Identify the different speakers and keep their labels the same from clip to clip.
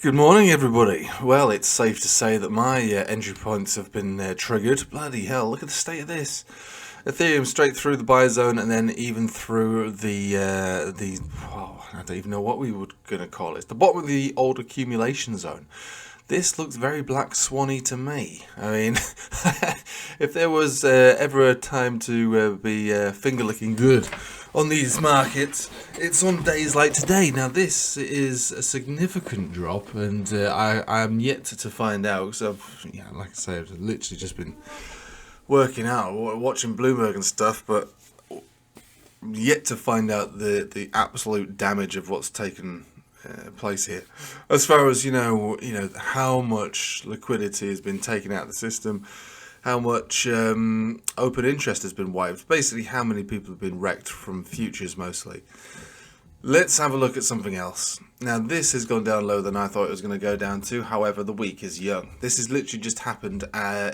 Speaker 1: Good morning, everybody. Well, it's safe to say that my entry points have been triggered. Bloody hell, look at the state of this. Ethereum straight through the buy zone and then even through the I don't even know what we were going to call it. It's the bottom of the old accumulation zone. This looks very black swanny to me. I mean, if there was ever a time to be finger licking good on these markets, it's on days like today. Now, this is a significant drop, and I am yet to find out. So, yeah, like I say, I've literally just been working out, watching Bloomberg and stuff, but yet to find out the absolute damage of what's taken place here. As far as you know how much liquidity has been taken out of the system, how much open interest has been wiped, basically how many people have been wrecked from futures mostly. Let's have a look at something else. Now, this has gone down lower than I thought it was going to go down to. However, the week is young. This has literally just happened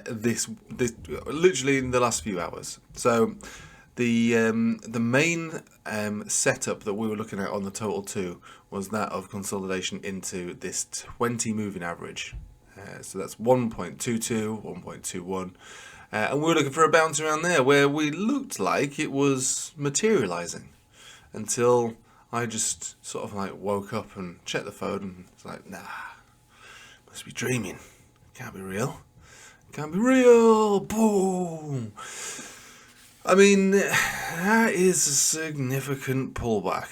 Speaker 1: this literally in the last few hours. So the main setup that we were looking at on the total 2 was that of consolidation into this 20 moving average. So that's 1.22, 1.21. And we were looking for a bounce around there where we looked like it was materializing until I just sort of like woke up and checked the phone and it's like, nah, must be dreaming. Can't be real. Can't be real. Boom. I mean, that is a significant pullback.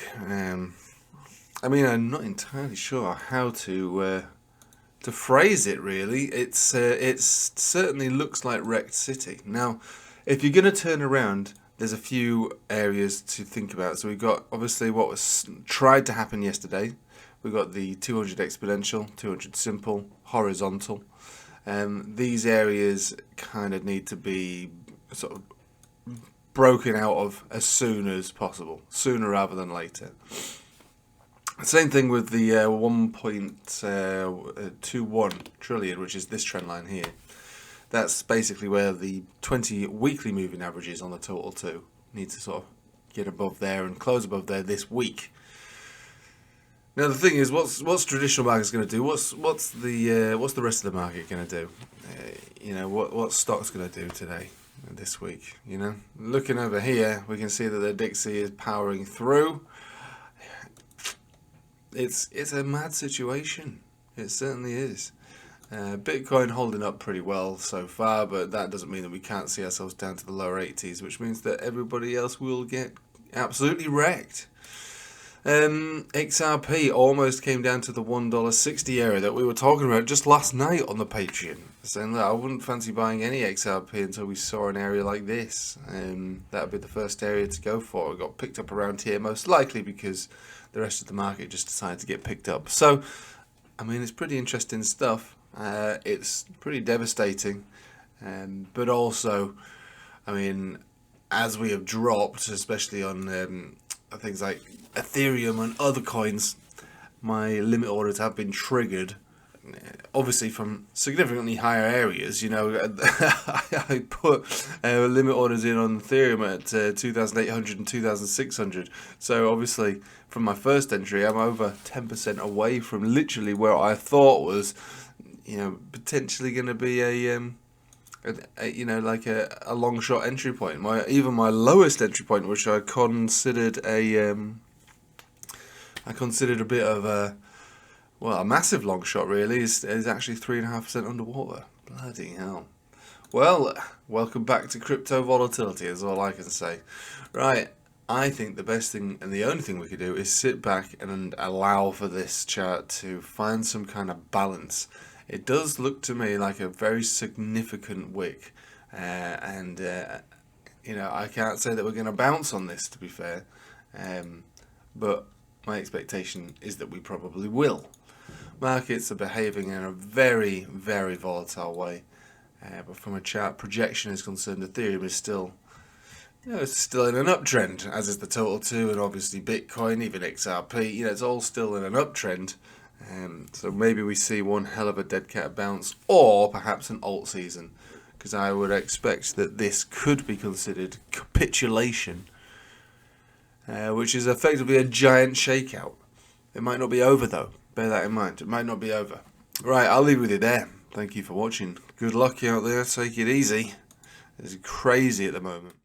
Speaker 1: I mean, I'm not entirely sure how to phrase it. Really, it certainly looks like REKT City. Now, if you're going to turn around, there's a few areas to think about. So we've got obviously what was tried to happen yesterday. We've got the 200 exponential, 200 simple, horizontal. These areas kind of need to be sort of broken out of as soon as possible, sooner rather than later. Same thing with the 1.21 trillion, which is this trend line here. That's basically where the 20 weekly moving averages on the total 2 need to sort of get above there and close above there this week. Now the thing is, what's traditional markets going to do? What's the rest of the market going to do? What stock's going to do today, this week? Looking over here, we can see that the Dixie is powering through. It's a mad situation. It certainly is. Bitcoin holding up pretty well so far, but that doesn't mean that we can't see ourselves down to the lower 80s, which means that everybody else will get absolutely wrecked. XRP almost came down to the $1.60 area that we were talking about just last night on the Patreon, saying that I wouldn't fancy buying any XRP until we saw an area like this. That would be the first area to go for. It got picked up around here, most likely because the rest of the market just decided to get picked up. So, I mean, it's pretty interesting stuff. It's pretty devastating, but also, I mean, as we have dropped, especially on things like Ethereum and other coins, my limit orders have been triggered, obviously from significantly higher areas. I put limit orders in on Ethereum at 2,800 and 2,600. So obviously from my first entry, I'm over 10% away from literally where I thought was, potentially going to be a long shot entry point. Even my lowest entry point, which I considered a bit of a massive long shot really, is actually 3.5% underwater. Bloody hell. Well, welcome back to crypto volatility is all I can say. Right, I think the best thing and the only thing we could do is sit back and allow for this chart to find some kind of balance. It does look to me like a very significant wick, and I can't say that we're going to bounce on this, to be fair, but my expectation is that we probably will. Markets are behaving in a very, very volatile way, but from a chart projection is concerned, Ethereum is still, it's still in an uptrend, as is the total 2, and obviously Bitcoin, even XRP. It's all still in an uptrend. So maybe we see one hell of a dead cat bounce, or perhaps an alt season, because I would expect that this could be considered capitulation, which is effectively a giant shakeout. It might not be over though, bear that in mind. It might not be over. Right, I'll leave with you there. Thank you for watching. Good luck out there. Take it easy. It's crazy at the moment.